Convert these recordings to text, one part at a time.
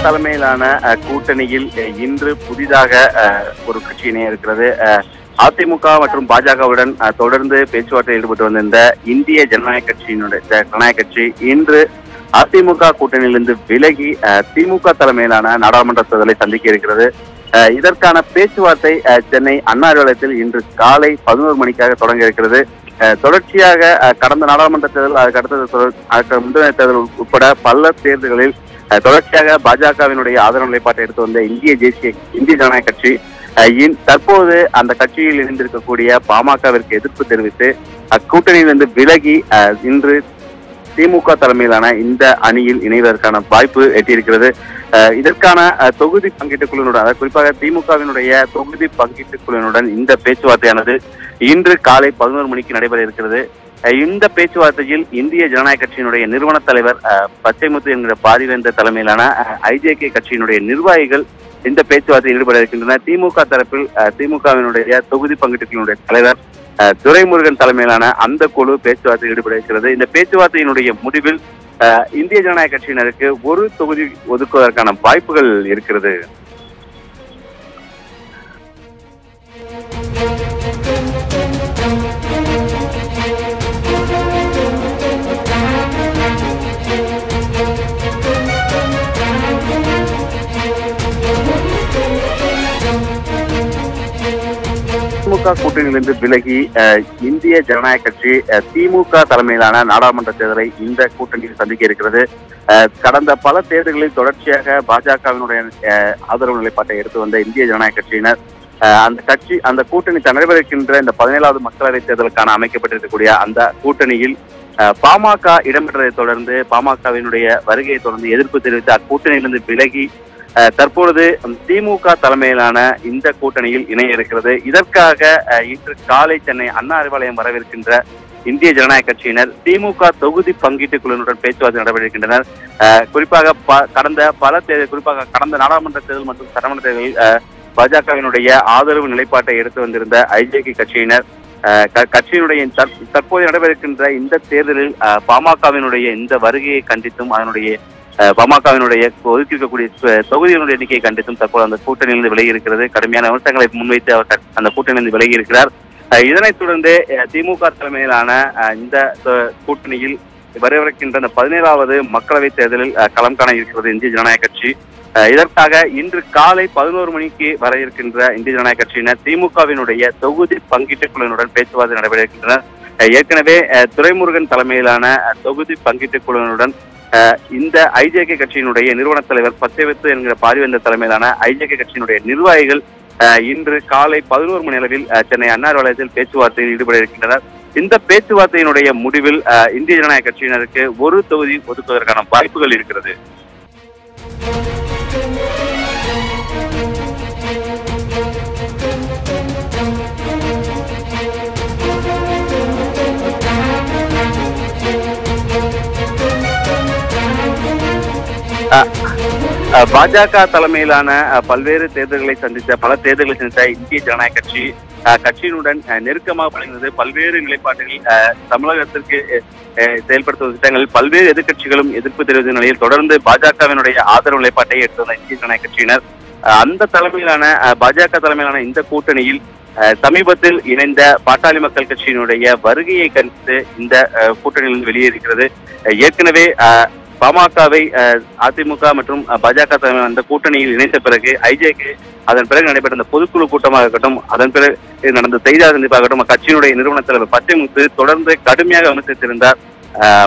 தலைமையிலான கூட்டணியில் இன்று புதிதாக ஒரு கட்சி இணைய இருக்கிறது. அதிமுக மற்றும் பாஜகவுடன் தொடர்ந்து பேச்சுவார்த்தையில் ஈடுபட்டு வந்திருந்த இந்திய ஜனநாயக கட்சி இன்று அதிமுக கூட்டணியிலிருந்து விலகி திமுக தலைமையிலான நாடாளுமன்ற தேர்தலை சந்திக்க இருக்கிறது. இதற்கான பேச்சுவார்த்தை சென்னை அண்ணா அறிவாலயத்தில் இன்று காலை 11 மணிக்காக தொடங்க இருக்கிறது. தொடர்ச்சியாக கடந்த நாடாளுமன்ற தேர்தல், அதுக்கு முந்தைய தேர்தல் உட்பட பல தேர்தல்களில் தொடர்ச்சியாக பாஜகவினுடைய ஆதரவு நிலைப்பாட்டை எடுத்து வந்த இந்திய ஜனநாயக கட்சி தற்போது அந்த கட்சியில் இருந்திருக்கக்கூடிய பாமகவிற்கு எதிர்ப்பு தெரிவித்து அக்கூட்டணியிலிருந்து விலகி இன்று திமுக தலைமையிலான இந்த அணியில் இணைவதற்கான வாய்ப்பு எட்டியிருக்கிறது. இதற்கான தொகுதி பங்கீட்டுக் குழுவினுடன், அதாவது குறிப்பாக திமுகவினுடைய தொகுதி பங்கீட்டுக் குழுவினுடன் இந்த பேச்சுவார்த்தையானது இன்று காலை 11 மணிக்கு நடைபெற இருக்கிறது. இந்த பேச்சுவார்த்தையில் இந்திய ஜனநாயக கட்சியினுடைய நிறுவன தலைவர் பச்சைமுத்து என்கிற பாரிவேந்தர் தலைமையிலான ஐஜேகே கட்சியினுடைய நிர்வாகிகள் இந்த பேச்சுவார்த்தையில் ஈடுபட இருக்கின்றனர். திமுக தரப்பில் திமுகவினுடைய தொகுதி பங்கீட்டுகளுடைய தலைவர் துரைமுருகன் தலைமையிலான அந்த குழு பேச்சுவார்த்தையில் ஈடுபட இருக்கிறது. இந்த பேச்சுவார்த்தையினுடைய முடிவில் இந்திய ஜனநாயக கட்சியினருக்கு ஒரு தொகுதி ஒதுக்குவதற்கான வாய்ப்புகள் இருக்கிறது. திமுக கூட்டணியிலிருந்து விலகி இந்திய ஜனநாயக கட்சி திமுக தலைமையிலான நாடாளுமன்ற தேர்தலை இந்த கூட்டணியில் சந்திக்க இருக்கிறது. கடந்த பல தேர்தல்களில் தொடர்ச்சியாக பாஜகவினுடைய ஆதரவு நிலைப்பாட்டை எடுத்து வந்த இந்திய ஜனநாயக கட்சியினர் அந்த கூட்டணி நடைபெறுகின்ற இந்த 17வது மக்களவைத் தேர்தலுக்கான அமைக்கப்பட்டிருக்கக்கூடிய அந்த கூட்டணியில் பாமக இடம்பெற்றதை தொடர்ந்து பாமகவினுடைய வருகையை தொடர்ந்து எதிர்ப்பு தெரிவித்து அக்கூட்டணியிலிருந்து விலகி தற்பொழுது திமுக தலைமையிலான இந்த கூட்டணியில் இணைய இருக்கிறது. இதற்காக இன்று காலை சென்னை அண்ணா அறிவாலயம் வரவிருக்கின்ற இந்திய ஜனநாயக கட்சியினர் திமுக தொகுதி பங்கீட்டுக் குழுவினுடன் பேச்சுவார்த்தை நடைபெறுகின்றனர். குறிப்பாக கடந்த நாடாளுமன்ற தேர்தல் மற்றும் சட்டமன்ற தேர்தலில் பாஜகவினுடைய ஆதரவு நிலைப்பாட்டை எடுத்து வந்திருந்த ஐஜேகே கட்சியினர் கட்சியினுடைய தற்போது நடைபெறுகின்ற இந்த தேர்தலில் பாமகவினுடைய இந்த வருகையை கண்டித்தும் அதனுடைய பாமகவினுடைய ஒதுக்கியிருக்கக்கூடிய தொகுதிகளுடைய எண்ணிக்கையை கண்டித்தும் தற்போது அந்த கூட்டணியிலிருந்து விலகி இருக்கிறது. கடுமையான விமர்சனங்களை முன்வைத்து அவர் அந்த கூட்டணியிலிருந்து விலகி இருக்கிறார். இதனைத் தொடர்ந்து திமுக தலைமையிலான இந்த கூட்டணியில் வரவிருக்கின்ற இந்த 17வது மக்களவைத் தேர்தலில் களம் காண இருக்கிறது இந்திய ஜனநாயக கட்சி. இதற்காக இன்று காலை 11 மணிக்கு வர இருக்கின்ற இந்திய ஜனநாயக கட்சியினர் திமுகவினுடைய தொகுதி பங்கீட்டுக் குழுவினுடன் பேச்சுவார்த்தை நடைபெற இருக்கின்றனர். ஏற்கனவே துரைமுருகன் தலைமையிலான தொகுதி பங்கீட்டுக் குழுவினுடன் இந்த ஐஜேகே கட்சியினுடைய நிறுவன தலைவர் பச்சைமுத்து என்கிற பாரிவேந்தர் தலைமையிலான ஐஜேகே கட்சியினுடைய நிர்வாகிகள் இன்று காலை 11 மணி அளவில் சென்னை அண்ணா அறிவாலயத்தில் பேச்சுவார்த்தையில் ஈடுபட இருக்கின்றனர். இந்த பேச்சுவார்த்தையினுடைய முடிவில் இந்திய ஜனநாயக கட்சியினருக்கு ஒரு தொகுதி ஒதுக்குவதற்கான வாய்ப்புகள் இருக்கிறது. பாஜக தலைமையிலான பல்வேறு தேர்தல்களை சந்தித்த இந்திய ஜனநாயக கட்சி கட்சியினுடன் நெருக்கமாக பழகினது. பல்வேறு நிலைப்பாடுகளில் தமிழகத்திற்கு செயல்படுத்தும் திட்டங்களில் பல்வேறு எதிர்கட்சிகளும் எதிர்ப்பு தெரிவித்த நிலையில் தொடர்ந்து பாஜகவினுடைய ஆதரவு நிலைப்பாட்டை எடுத்து வந்த இந்திய ஜனநாயக கட்சியினர் அந்த தலைமையிலான பாஜக தலைமையிலான இந்த கூட்டணியில் சமீபத்தில் இணைந்த பாட்டாளி மக்கள் கட்சியினுடைய வருகையை கண்டித்து இந்த கூட்டணியிலிருந்து வெளியேறுகிறது. ஏற்கனவே பாமகவை அதிமுக மற்றும் பாஜக தலைமையில் அந்த கூட்டணியில் இணைந்த பிறகு ஐஜேகே அதன் பிறகு நடைபெற்ற அந்த பொதுக்குழு கூட்டமாக இருக்கட்டும், அதன் பிறகு நடந்த செய்தியாளர் சந்திப்பாகட்டும், கட்சியினுடைய நிறுவன தலைவர் பச்சைமுத்து தொடர்ந்து கடுமையாக விமர்சித்திருந்தார்.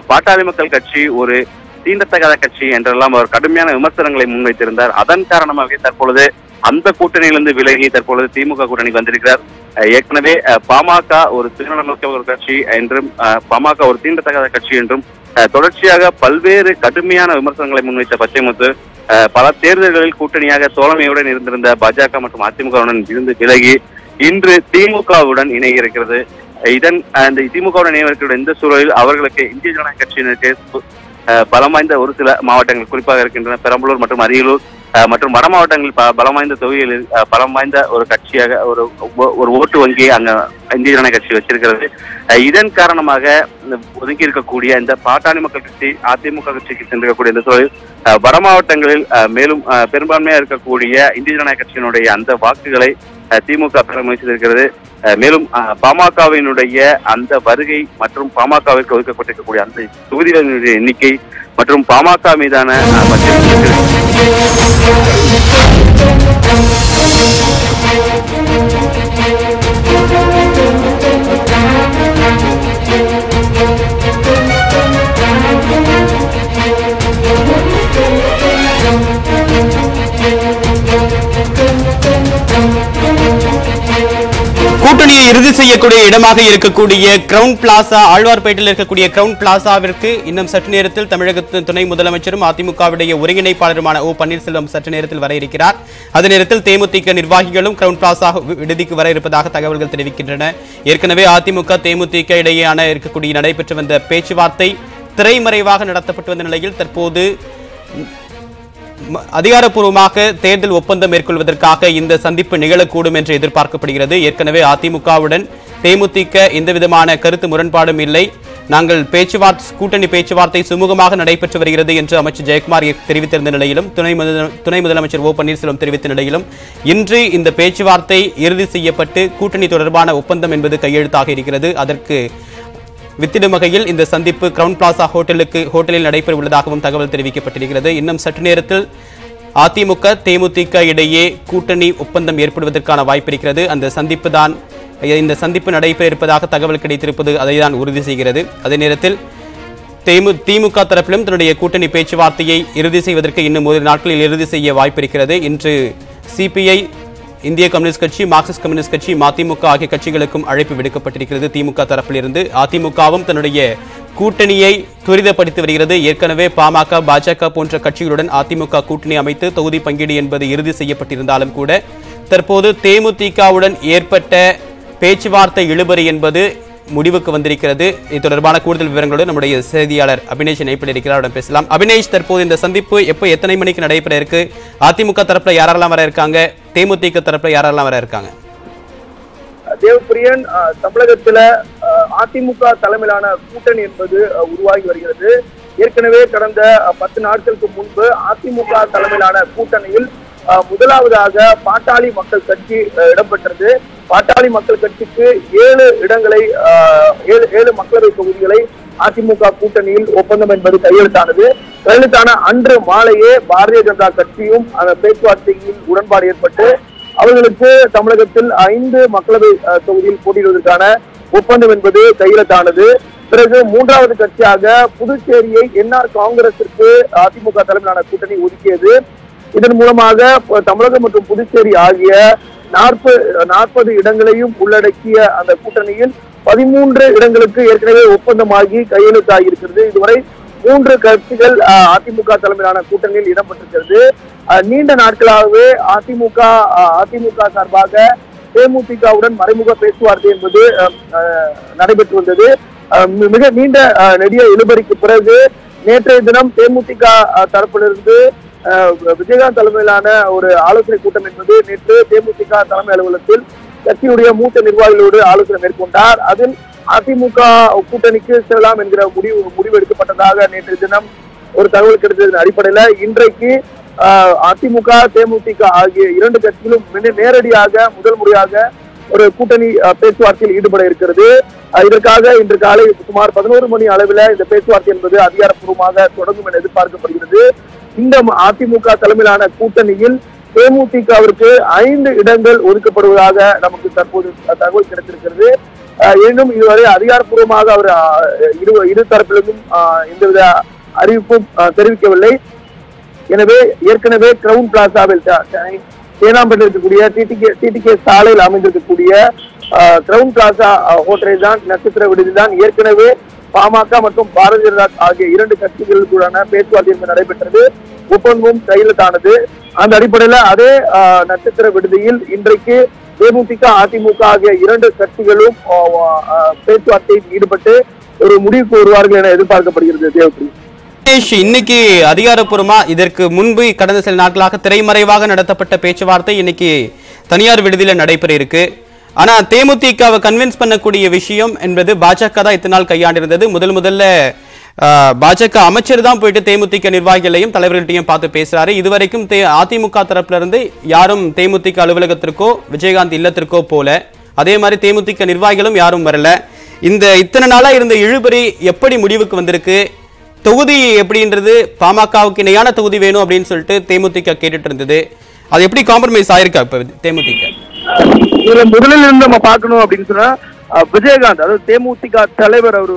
பாட்டாளி மக்கள் கட்சி ஒரு தீண்டத்தகாத கட்சி என்றெல்லாம் அவர் கடுமையான விமர்சனங்களை முன்வைத்திருந்தார். அதன் காரணமாக தற்பொழுது அந்த கூட்டணியிலிருந்து விலகி தற்பொழுது திமுக கூட்டணிக்கு வந்திருக்கிறார். ஏற்கனவே பாமக ஒரு சுயநலமிக்க ஒரு கட்சி என்றும் பாமக ஒரு தீண்டத்தகாத கட்சி என்றும் தொடர்ச்சியாக பல்வேறு கடுமையான விமர்சனங்களை முன்வைத்த பச்சைமுத்து பல தேர்தல்களில் கூட்டணியாக தோழமையுடன் இருந்திருந்த பாஜக மற்றும் அதிமுகவுடன் இருந்து விலகி இன்று திமுகவுடன் இணைய இருக்கிறது. இந்த திமுகவுடன் இணைய இந்த சூழலில் அவர்களுக்கு இந்திய ஜனநாயக கட்சியினருக்கு பலம் வாய்ந்த ஒரு சில மாவட்டங்கள் குறிப்பாக இருக்கின்றன. பெரம்பலூர் மற்றும் அரியலூர் மற்றும் வட மாவட்டங்களில் பலம் வாய்ந்த தொகுதிகளில் பலம் வாய்ந்த ஒரு கட்சியாக ஒரு ஓட்டு வங்கி அங்க இந்திய ஜனநாயக கட்சி வச்சிருக்கிறது. இதன் காரணமாக ஒதுக்கி இருக்கக்கூடிய இந்த பாட்டாளி மக்கள் கட்சி அதிமுக கட்சிக்கு சென்றிருக்கக்கூடிய இந்த தொழில் வட மாவட்டங்களில் மேலும் பெரும்பான்மையா இருக்கக்கூடிய இந்திய ஜனநாயக கட்சியினுடைய அந்த வாக்குகளை திமுக பெற முயற்சித்திருக்கிறது. மேலும் பாமகவினுடைய அந்த வருகை மற்றும் பாமகவிற்கு ஒதுக்கப்பட்டிருக்கக்கூடிய அந்த தொகுதிகளினுடைய எண்ணிக்கை மற்றும் பாமக மீதான கூட்டணியை இறுதி செய்யக்கூடிய இடமாக இருக்கக்கூடிய கிரவுன் பிளாசா, ஆழ்வார்பேட்டையில் இருக்கக்கூடிய கிரவுன் பிளாசாவிற்கு இன்னும் சற்று நேரத்தில் தமிழகத்தின் துணை முதலமைச்சரும் அதிமுகவுடைய ஒருங்கிணைப்பாளருமான ஓ பன்னீர்செல்வம் சற்று நேரத்தில் வர இருக்கிறார். அதே நேரத்தில் தேமுதிக நிர்வாகிகளும் கிரவுன் பிளாசா விடுதிக்கு வர இருப்பதாக தகவல்கள் தெரிவிக்கின்றன. ஏற்கனவே அதிமுக தேமுதிக இடையேயான இருக்கக்கூடிய நடைபெற்று வந்த பேச்சுவார்த்தை திரைமறைவாக நடத்தப்பட்டு வந்த நிலையில் தற்போது அதிகாரப்பூர்வமாக தேர்தல் ஒப்பந்தம் மேற்கொள்வதற்காக இந்த சந்திப்பு நிகழக்கூடும் என்று எதிர்பார்க்கப்படுகிறது. ஏற்கனவே அதிமுகவுடன் தேமுதிக எந்தவிதமான கருத்து முரண்பாடும் இல்லை, நாங்கள் கூட்டணி பேச்சுவார்த்தை சுமூகமாக நடைபெற்று வருகிறது என்று அமைச்சர் ஜெயக்குமார் தெரிவித்திருந்த நிலையிலும் துணை முதலமைச்சர் ஓ பன்னீர்செல்வம் தெரிவித்த நிலையிலும் இன்று இந்த பேச்சுவார்த்தை இறுதி செய்யப்பட்டு கூட்டணி தொடர்பான ஒப்பந்தம் என்பது கையெழுத்தாக இருக்கிறது. அதற்கு வித்திடும் வகையில் இந்த சந்திப்பு கிரவுன் பிளாசா ஹோட்டலில் நடைபெற உள்ளதாகவும் தகவல் தெரிவிக்கப்பட்டிருக்கிறது. இன்னும் சற்று நேரத்தில் அதிமுக தேமுதிக இடையே கூட்டணி ஒப்பந்தம் ஏற்படுவதற்கான வாய்ப்பு இருக்கிறது. இந்த சந்திப்பு நடைபெற இருப்பதாக தகவல் கிடைத்திருப்பது அதை தான் உறுதி செய்கிறது. அதே நேரத்தில் திமுக தரப்பிலும் தன்னுடைய கூட்டணி பேச்சுவார்த்தையை இறுதி செய்வதற்கு இன்னும் 1 நாட்களில் இறுதி செய்ய வாய்ப்பு இருக்கிறது. இன்று சிபிஐ, இந்திய கம்யூனிஸ்ட் கட்சி, மார்க்சிஸ்ட் கம்யூனிஸ்ட் கட்சி, மதிமுக ஆகிய கட்சிகளுக்கும் அழைப்பு விடுக்கப்பட்டிருக்கிறது. திமுக தரப்பிலிருந்து அதிமுகவும் தன்னுடைய கூட்டணியை துரிதப்படுத்தி வருகிறது. ஏற்கனவே பாமக, பாஜக போன்ற கட்சிகளுடன் அதிமுக கூட்டணி அமைத்து தொகுதி பங்கீடு என்பது இறுதி செய்யப்பட்டிருந்தாலும் கூட தற்போது தேமுதிகவுடன் ஏற்பட்ட பேச்சுவார்த்தை இழுபறி என்பது முடிவுக்கு வந்திருக்கிறது. இது தொடர்பான கூடுதல் விவரங்களோடு நம்முடைய செய்தியாளர் அபினேஷ் இணைப்பில் இருக்கிறார், பேசலாம். அபினேஷ், தற்போது இந்த சந்திப்பு எத்தனை மணிக்கு நடைபெற இருக்கு? அதிமுக தரப்புல யாரெல்லாம் வர இருக்காங்க? தேமுதிக தரப்புல யாரெல்லாம் வர இருக்காங்க? தேவப்பிரியன், தமிழகத்துல அதிமுக தலைமையிலான கூட்டணி என்பது உருவாகி வருகிறது. ஏற்கனவே கடந்த 10 நாட்களுக்கு முன்பு அதிமுக தலைமையிலான கூட்டணியில் முதலாவதாக பாட்டாளி மக்கள் கட்சி இடம்பெற்றது. பாட்டாளி மக்கள் கட்சிக்கு 7 இடங்களை 7 மக்களவை தொகுதிகளை அதிமுக கூட்டணியில் ஒப்பந்தம் என்பது கையெழுத்தான அன்று மாலையே பாரதிய ஜனதா கட்சியும் அந்த பேச்சுவார்த்தையில் உடன்பாடு ஏற்பட்டு அவர்களுக்கு தமிழகத்தில் 5 மக்களவை தொகுதியில் போட்டியிடுவதற்கான ஒப்பந்தம் என்பது கையெழுத்தானது. பிறகு 3வது கட்சியாக புதுச்சேரியை என்ஆர் காங்கிரசிற்கு அதிமுக தலைமையிலான கூட்டணி ஒதுக்கியது. இதன் மூலமாக தமிழகம் மற்றும் புதுச்சேரி ஆகிய 40 இடங்களையும் உள்ளடக்கிய அந்த கூட்டணியில் 13 இடங்களுக்கு ஏற்கனவே ஒப்பந்தமாகி கையெழுத்தாகி இருக்கிறது. இதுவரை 3 கட்சிகள் அதிமுக தலைமையிலான கூட்டணியில் இடம்பெற்றிருக்கிறது. நீண்ட நாட்களாகவே அதிமுக சார்பாக தேமுதிகவுடன் மறைமுக பேச்சுவார்த்தை என்பது நடைபெற்று வந்தது. மிக நீண்ட நெடிய இழுபறிக்கு பிறகு நேற்றைய தினம் தேமுதிக தரப்பிலிருந்து விஜயகாந்த் தலைமையிலான ஒரு ஆலோசனை கூட்டம் என்பது நேற்று தேமுதிக தலைமை அலுவலகத்தில் கட்சியுடைய மூத்த நிர்வாகிகளோடு ஆலோசனை மேற்கொண்டார். அதில் அதிமுக கூட்டணிக்கு செல்லலாம் என்கிற முடிவு எடுக்கப்பட்டதாக நேற்று தினம் ஒரு தகவல் கிடைத்ததன் அடிப்படையில இன்றைக்கு அதிமுக தேமுதிக ஆகிய 2 கட்சிகளும் நேரடியாக முதல் முறையாக ஒரு கூட்டணி பேச்சுவார்த்தையில் ஈடுபட இருக்கிறது. இதற்காக இன்று காலை சுமார் 11 மணி அளவில் இந்த பேச்சுவார்த்தை என்பது அதிகாரப்பூர்வமாக தொடங்கும் என எதிர்பார்க்கப்படுகிறது. இந்த அதிமுக தலைமையிலான கூட்டணியில் தேமுதிகவிற்கு 5 இடங்கள் ஒதுக்கப்படுவதாக நமக்கு தற்போது தகவல் கிடைத்திருக்கிறது. எனினும் இதுவரை அதிகாரப்பூர்வமாக அவர் இரு தரப்பிலும் எந்தவித அறிவிப்பும் தெரிவிக்கவில்லை. எனவே ஏற்கனவே கிரவுன் பிளாசாவில் தேனாம்பேட்டில் இருக்கக்கூடிய டிடிகே சாலையில் அமைந்திருக்கக்கூடிய கிரவுன் பிளாசா ஹோட்டலில் தான் நட்சத்திர விடுதியில் தான் ஏற்கனவே பாமக மற்றும் பாரதிய ஜனதா ஆகிய 2 கட்சிகளுக்கான பேச்சுவார்த்தை நடைபெற்றது. ஒப்பந்தமும் கையெழுத்தானது. அந்த அடிப்படையில் அதே நட்சத்திர விடுதியில் இன்றைக்கு தேமுதிக அதிமுக ஆகிய 2 கட்சிகளும் பேச்சுவார்த்தையில் ஈடுபட்டு ஒரு முடிவுக்கு வருவார்கள் என எதிர்பார்க்கப்படுகிறது. தேவப்பிரி, இன்னைக்கு அதிகாரப்பூர்வமா இதற்கு முன்பு கடந்த சில நாட்களாக திரைமறைவாக நடத்தப்பட்ட பேச்சுவார்த்தை இன்னைக்கு தனியார் விடுதியில நடைபெற இருக்கு. ஆனா தேமுதிகவை கன்வின்ஸ் பண்ணக்கூடிய விஷயம் என்பது பாஜக தான் இத்தனை நாள் கையாண்டிருந்தது. முதல்ல பாஜக அமைச்சர் தான் போயிட்டு தேமுதிக நிர்வாகிகளையும் தலைவர்களையும் பார்த்து பேசுறாரு. இதுவரைக்கும் அதிமுக தரப்புல இருந்து யாரும் தேமுதிக அலுவலகத்திற்கோ விஜயகாந்த் இல்லத்திற்கோ போல, அதே மாதிரி தேமுதிக நிர்வாகிகளும் யாரும் வரல. இத்தனை நாளா இருந்த இழுபறி எப்படி முடிவுக்கு வந்திருக்கு? தொகுதி எப்படின்றது பாமகவுக்கு இணையான தொகுதி வேணும் அப்படின்னு சொல்லிட்டு தேமுதிக கேட்டுட்டு இருந்தது. அது எப்படி காம்ப்ரமைஸ் ஆயிருக்கா இப்ப தேமுதிக? இதுல முதலில் இருந்து நம்ம பார்க்கணும் அப்படின்னு சொன்னா விஜயகாந்த், அதாவது தேமுதிக தலைவர், அவர்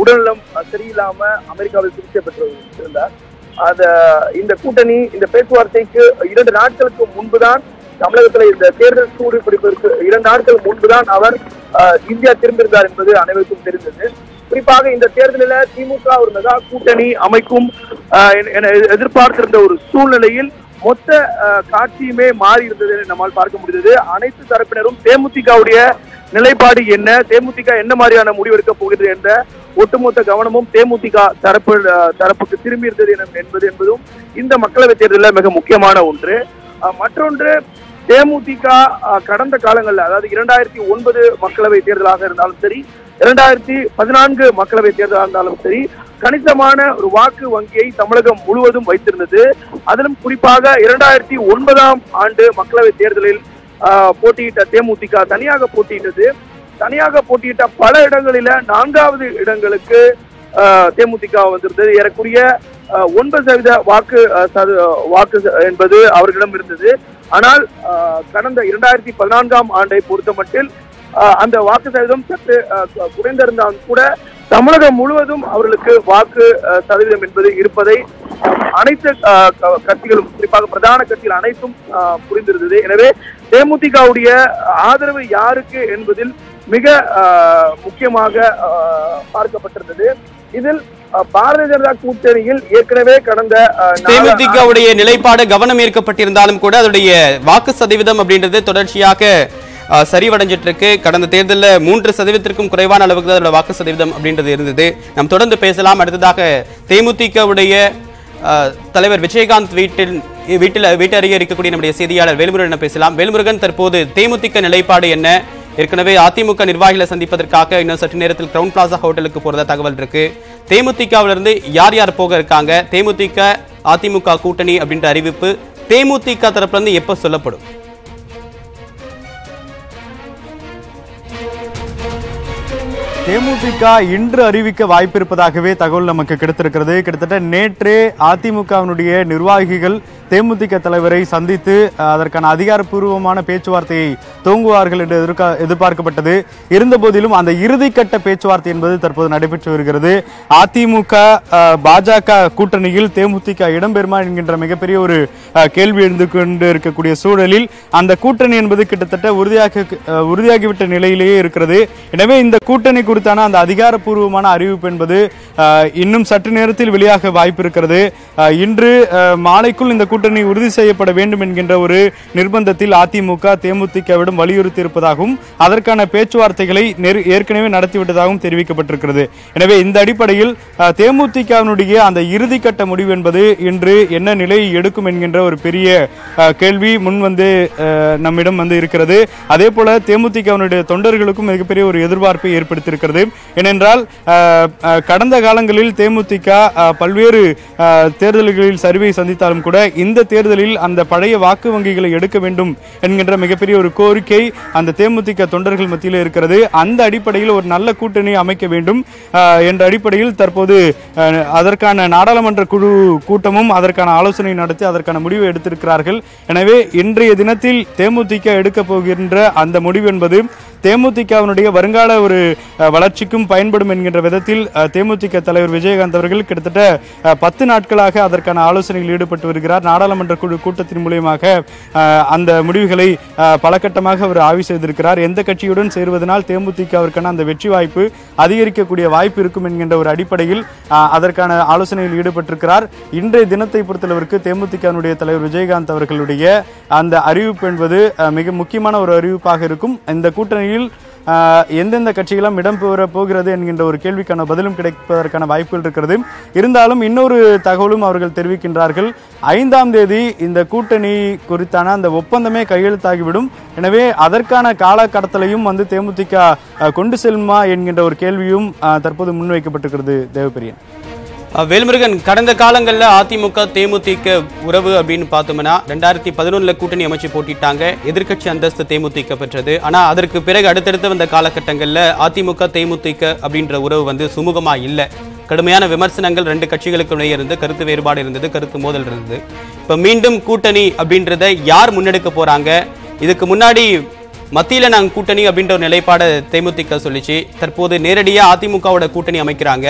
உடல்நலம் சரியில்லாம அமெரிக்காவில் சிகிச்சை பெற்று இருந்தார். இந்த கூட்டணி இந்த பேச்சுவார்த்தைக்கு 2 நாட்களுக்கு முன்புதான் தமிழகத்துல இந்த தேர்தல் சூடு பிடிப்பதற்கு 2 நாட்கள் முன்புதான் அவர் இந்தியா திரும்பியிருந்தார் என்பது அனைவருக்கும் தெரிந்தது. குறிப்பாக இந்த தேர்தலில் திமுக ஒரு மெகா கூட்டணி அமைக்கும் என எதிர்பார்த்திருந்த ஒரு சூழ்நிலையில் மொத்த காட்சியுமே மாறி இருந்தது நம்மால் பார்க்க முடிந்தது. அனைத்து தரப்பினரும் தேமுதிகவுடைய நிலைப்பாடு என்ன, தேமுதிக என்ன மாதிரியான முடிவெடுக்க போகிறது என்ற ஒட்டுமொத்த கவனமும் தேமுதிக தரப்புக்கு திரும்பி இருந்தது என்பதும் இந்த மக்களவை தேர்தலில் மிக முக்கியமான ஒன்று. மற்றொன்று, தேமுதிக கடந்த காலங்களில், அதாவது 2009 மக்களவை தேர்தலாக இருந்தாலும் சரி, 2014 மக்களவை தேர்தலாக இருந்தாலும் சரி, கணிசமான ஒரு வாக்கு வங்கியை தமிழகம் முழுவதும் வைத்திருந்தது. அதிலும் குறிப்பாக 2009ஆம் ஆண்டு மக்களவை தேர்தலில் போட்டியிட்ட தேமுதிக தனியாக போட்டியிட்டது. தனியாக போட்டியிட்ட பல இடங்களில 4வது இடங்களுக்கு தேமுதிக வந்திருந்தது. ஏறக்குரிய 9% வாக்கு என்பது அவர்களிடம் இருந்தது. ஆனால் கடந்த 2014ஆம் ஆண்டை பொறுத்த மட்டில் அந்த வாக்கு சதவீதம் சற்று குறைந்திருந்தாலும் கூட தமிழகம் முழுவதும் அவர்களுக்கு வாக்கு சதவீதம் என்பது இருப்பதை அனைத்து கட்சிகளும், குறிப்பாக பிரதான கட்சிகள் அனைத்தும் புரிந்திருந்தது. எனவே தேமுதிகவுடைய ஆதரவு யாருக்கு என்பதில் மிக முக்கியமாக பார்க்கப்பட்டிருந்தது. இதில் பாரதிய ஜனதா கூட்டணியில் ஏற்கனவே கடந்த தேமுதிகவுடைய நிலைப்பாடு கவனம் ஈர்க்கப்பட்டிருந்தாலும் கூட அதனுடைய வாக்கு சதவீதம் அப்படின்றது தொடர்ச்சியாக சரிவடைஞ்சிட்டு இருக்கு. கடந்த தேர்தலில் 3%க்கும் குறைவான அளவுக்கு அதோட வாக்கு சதவீதம் அப்படின்றது இருந்தது. நாம் தொடர்ந்து பேசலாம். அடுத்ததாக தேமுதிகவுடைய தலைவர் விஜயகாந்த் வீட்டருகே இருக்கக்கூடிய நம்முடைய செய்தியாளர் வேல்முருகன் பேசலாம். வேல்முருகன், தற்போது தேமுதிக நிலைப்பாடு என்ன? ஏற்கனவே அதிமுக நிர்வாகிகளை சந்திப்பதற்காக இன்னும் சற்று நேரத்தில் கிரவுன் பிளாசா ஹோட்டலுக்கு போறதா தகவல் இருக்கு. தேமுதிகவிலிருந்து யார் யார் போக இருக்காங்க? தேமுதிக அதிமுக கூட்டணி அப்படின்ற அறிவிப்பு தேமுதிக தரப்புல இருந்து எப்ப சொல்லப்படும்? தேமுதிக இன்று அறிவிக்க வாய்ப்பு இருப்பதாகவே தகவல் நமக்கு கிடைத்திருக்கிறது. கிட்டத்தட்ட நேற்றே அதிமுகவினுடைய நிர்வாகிகள் தேமுதிக தலைவரை சந்தித்து அதற்கான அதிகாரப்பூர்வமான பேச்சுவார்த்தையை துவங்குவார்கள் என்று எதிர்பார்க்கப்பட்டது. இருந்த போதிலும் அந்த இறுதிக்கட்ட பேச்சுவார்த்தை என்பது தற்போது நடைபெற்று வருகிறது. அதிமுக பாஜக கூட்டணியில் தேமுதிக இடம்பெறுமா என்கின்ற மிகப்பெரிய ஒரு கேள்வி எழுந்து கொண்டு இருக்கக்கூடிய சூழலில் அந்த கூட்டணி என்பது கிட்டத்தட்ட உறுதியாகிவிட்ட நிலையிலேயே இருக்கிறது. எனவே இந்த கூட்டணி குறித்தான அந்த அதிகாரப்பூர்வமான அறிவிப்பு என்பது இன்னும் சற்று நேரத்தில் வெளியாக வாய்ப்பு இருக்கிறது. இன்று மாலைக்குள் இந்த கூட்டணி உறுதி செய்யப்பட வேண்டும் என்கின்ற ஒரு நிர்பந்தத்தில் அதிமுக தேமுதிகவிடம் வலியுறுத்தி இருப்பதாகவும் அதற்கான பேச்சுவார்த்தைகளை ஏற்கனவே நடத்திவிட்டதாகவும் தெரிவிக்கப்பட்டிருக்கிறது. எனவே இந்த அடிப்படையில் தேமுதிகவினுடைய அந்த இறுதிக்கட்ட முடிவு என்பது இன்று என்ன நிலையை எடுக்கும் என்கின்ற ஒரு பெரிய கேள்வி நம்மிடம் இருக்கிறது. அதே போல தேமுதிகவினுடைய தொண்டர்களுக்கும் மிகப்பெரிய ஒரு எதிர்பார்ப்பை ஏற்படுத்தியிருக்கிறது. ஏனென்றால் கடந்த காலங்களில் தேமுதிக பல்வேறு தேர்தல்களில் சரிவை சந்தித்தாலும் கூட இந்த தேர்தலில் அந்த பழைய வாக்கு வங்கிகளை எடுக்க வேண்டும் என்கின்ற மிகப்பெரிய ஒரு கோரிக்கை அந்த தேமுதிக தொண்டர்கள் மத்தியில் இருக்கிறது. அந்த அடிப்படையில் ஒரு நல்ல கூட்டணி அமைக்க வேண்டும் என்ற அடிப்படையில் தற்போது அதற்கான நாடாளுமன்ற குழு கூட்டமும் அதற்கான ஆலோசனை நடத்தி அதற்கான முடிவை எடுத்திருக்கிறார்கள். எனவே இன்றைய தினத்தில் தேமுதிக எடுக்க போகின்ற அந்த முடிவு என்பது தேமுதிகவினுடைய வருங்கால ஒரு வளர்ச்சிக்கும் பயன்படும் என்கின்ற விதத்தில் தேமுதிக தலைவர் விஜயகாந்த் அவர்கள் கிட்டத்தட்ட 10 நாட்களாக அதற்கான ஆலோசனையில் ஈடுபட்டு வருகிறார். நாடாளுமன்ற குழு கூட்டத்தின் மூலமாக அந்த முடிவுகளை பல கட்டமாக அவர் ஆய்வு செய்திருக்கிறார். எந்த கட்சியுடன் சேருவதனால் தேமுதிகவிற்கான அந்த வெற்றி வாய்ப்பு அதிகரிக்கக்கூடிய வாய்ப்பு இருக்கும் என்கின்ற ஒரு அடிப்படையில் அதற்கான ஆலோசனையில் ஈடுபட்டிருக்கிறார். இன்றைய தினத்தை பொறுத்தளவிற்கு தேமுதிகவினுடைய தலைவர் விஜயகாந்த் அவர்களுடைய அந்த அறிவிப்பு என்பது மிக முக்கியமான ஒரு அறிவிப்பாக இருக்கும். இந்த கூட்டணியில் எந்தெந்த கட்சிகளும் இடம்பெற போகிறது என்கின்ற ஒரு கேள்விக்கான பதிலும் கிடைப்பதற்கான வாய்ப்புகள் இருக்கிறது. இருந்தாலும் இன்னொரு தகவலும் அவர்கள் தெரிவிக்கின்றார்கள். 5ஆம் தேதி இந்த கூட்டணி குறித்தான அந்த ஒப்பந்தமே கையெழுத்தாகிவிடும். எனவே அதற்கான கால கடத்தலையும் தேமுதிக கொண்டு செல்லுமா என்கின்ற ஒரு கேள்வியும் தற்போது முன்வைக்கப்பட்டிருக்கிறது. தேவபிரியன், வேல்முருகன், கடந்த காலங்களில் அதிமுக தேமுதிக உறவு அப்படின்னு பார்த்தோம்னா 2011 கூட்டணி அமைச்சு போட்டிட்டாங்க. எதிர்க்கட்சி அந்தஸ்து தேமுதிக பெற்றது. ஆனால் அதற்கு பிறகு அடுத்தடுத்து வந்த காலகட்டங்களில் அதிமுக தேமுதிக அப்படின்ற உறவு சுமூகமா இல்லை. கடுமையான விமர்சனங்கள் 2 கட்சிகளுக்கு இடையே இருந்து, கருத்து வேறுபாடு இருந்தது, கருத்து மோதல் இருந்தது. இப்போ மீண்டும் கூட்டணி அப்படின்றத யார் முன்னெடுக்க போறாங்க? இதுக்கு முன்னாடி மத்தியில நாங்கள் கூட்டணி அப்படின்ற ஒரு நிலைப்பாடு தேமுதிக சொல்லிச்சு. தற்போது நேரடியாக அதிமுகவோட கூட்டணி அமைக்கிறாங்க.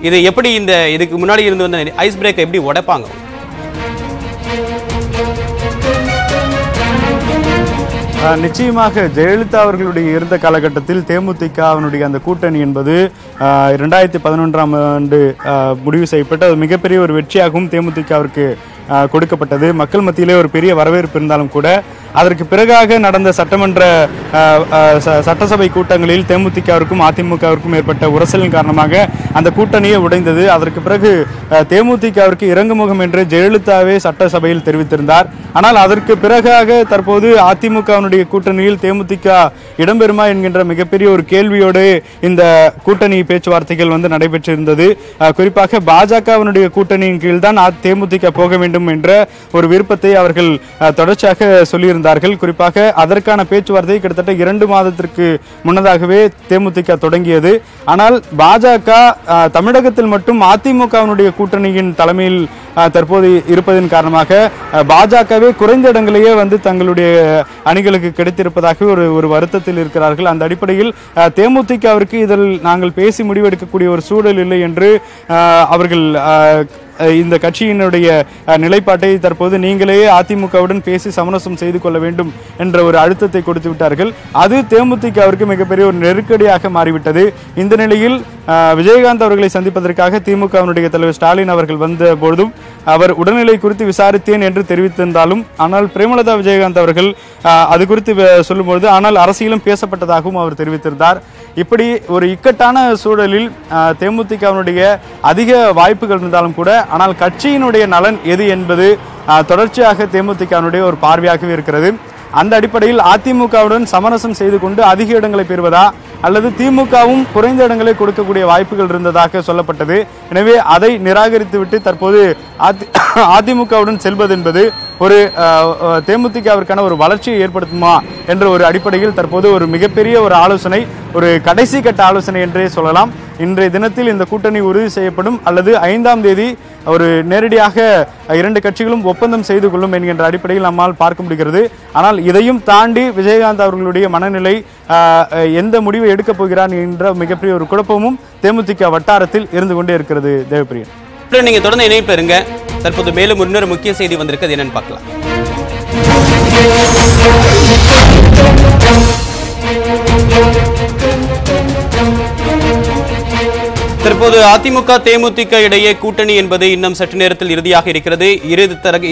இது எப்படி இதுக்கு முன்னாடி இருந்து வந்த ஐஸ் பிரேக் எப்படி உடைப்பாங்க? நிச்சயமாக ஜெயலலிதா அவர்களுடைய இருந்த காலகட்டத்தில் தேமுதிக அவனுடைய அந்த கூட்டணி என்பது 2011ஆம் ஆண்டு முடிவு செய்யப்பட்டு அது மிகப்பெரிய ஒரு வெற்றியாகவும் தேமுதிகவிற்கு கொடுக்கப்பட்டது. மக்கள் மத்தியிலே ஒரு பெரிய வரவேற்பு இருந்தாலும் கூட அதற்கு பிறகாக நடந்த சட்டசபை கூட்டங்களில் தேமுதிகவிற்கும் அதிமுகவிற்கும் ஏற்பட்ட உரசலின் காரணமாக அந்த கூட்டணியே உடைந்தது. அதற்கு பிறகு தேமுதிகவிற்கு இறங்குமுகம் என்று ஜெயலலிதாவே சட்டசபையில் தெரிவித்திருந்தார். ஆனால் அதற்கு பிறகாக தற்போது அதிமுகவினுடைய கூட்டணியில் தேமுதிக இடம்பெறுமா என்கின்ற மிகப்பெரிய ஒரு கேள்வியோடு இந்த கூட்டணி பேச்சுவார்த்தைகள் நடைபெற்றிருந்தது. குறிப்பாக பாஜகவினுடைய கூட்டணியின் கீழ் தான் தேமுதிக போக வேண்டும் என்ற ஒரு விருப்பத்தை அவர்கள் தொடர்ச்சியாக சொல்லியிருந்தார்கள். குறிப்பாக அதற்கான பேச்சுவார்த்தை கிட்டத்தட்ட 2 மாதத்திற்கு முன்னதாகவே தேமுதிக தொடங்கியது. ஆனால் பாஜக தமிழகத்தில் மட்டும் அதிமுகவினுடைய கூட்டணியின் தலைமையில் தற்போது இருப்பதன் காரணமாக பாஜகவே குறைந்த இடங்களையே தங்களுடைய அணிகளுக்கு கிடைத்திருப்பதாக ஒரு வருத்தத்தில் இருக்கிறார்கள். அந்த அடிப்படையில் தேமுதிகவிற்கு இதில் நாங்கள் பேசி முடிவெடுக்கக்கூடிய ஒரு சூழல் இல்லை என்று அவர்கள் இந்த கட்சியினுடைய நிலைப்பாட்டை தற்போது நீங்களே அதிமுகவுடன் பேசி சமரசம் செய்து கொள்ள வேண்டும் என்ற ஒரு அழுத்தத்தை கொடுத்து விட்டார்கள். அது தேமுதிகவிற்கு மிகப்பெரிய ஒரு நெருக்கடியாக மாறிவிட்டது. இந்த நிலையில் விஜயகாந்த் அவர்களை சந்திப்பதற்காக திமுகவினுடைய தலைவர் ஸ்டாலின் அவர்கள் வந்த பொழுதும் அவர் உடல்நிலை குறித்து விசாரித்தேன் என்று தெரிவித்திருந்தாலும் ஆனால் பிரேமலதா விஜயகாந்த் அவர்கள் அது குறித்து சொல்லும்பொழுது ஆனால் அரசியலும் பேசப்பட்டதாகவும் அவர் தெரிவித்திருந்தார். இப்படி ஒரு இக்கட்டான சூழலில் தேமுதிகவினுடைய அதிக வாய்ப்புகள் இருந்தாலும் கூட ஆனால் கட்சியினுடைய நலன் எது என்பது தொடர்ச்சியாக தேமுதிகவினுடைய ஒரு பார்வையாகவே இருக்கிறது. அந்த அடிப்படையில் அதிமுகவுடன் சமரசம் செய்து கொண்டு அதிக இடங்களை பெறுவதா அல்லது திமுகவும் குறைந்த இடங்களை கொடுக்கக்கூடிய வாய்ப்புகள் இருந்ததாக சொல்லப்பட்டது. எனவே அதை நிராகரித்துவிட்டு தற்போது அதிமுகவுடன் செல்வது என்பது ஒரு தேமுதிகவிற்கான ஒரு வளர்ச்சியை ஏற்படுத்துமா என்ற ஒரு அடிப்படையில் தற்போது ஒரு மிகப்பெரிய ஒரு ஆலோசனை, ஒரு கடைசி கட்ட ஆலோசனை என்றே சொல்லலாம். இன்றைய தினத்தில் இந்த கூட்டணி உறுதி செய்யப்படும் அல்லது 5ஆம் தேதி ஒரு நேரடியாக 2 கட்சிகளும் ஒப்பந்தம் செய்து கொள்ளும் என்கின்ற அடிப்படையில் நம்மால் பார்க்க முடிகிறது. ஆனால் இதையும் தாண்டி விஜயகாந்த் அவர்களுடைய மனநிலை எந்த முடிவை எடுக்கப் போகிறார் என்ற மிகப்பெரிய ஒரு குழப்பமும் தேமுதிக வட்டாரத்தில் இருந்து கொண்டே இருக்கிறது. தேவப்பிரியன், நீங்க தொடர்ந்து இணைப்பு இருங்க. தற்போது மேலும் இன்னொரு முக்கிய செய்தி வந்திருக்கு, அது என்னன்னு பார்க்கலாம். தற்போது அதிமுக தேமுதிக இடையே கூட்டணி என்பது இன்னும் சற்று நேரத்தில் இறுதியாக இருக்கிறது.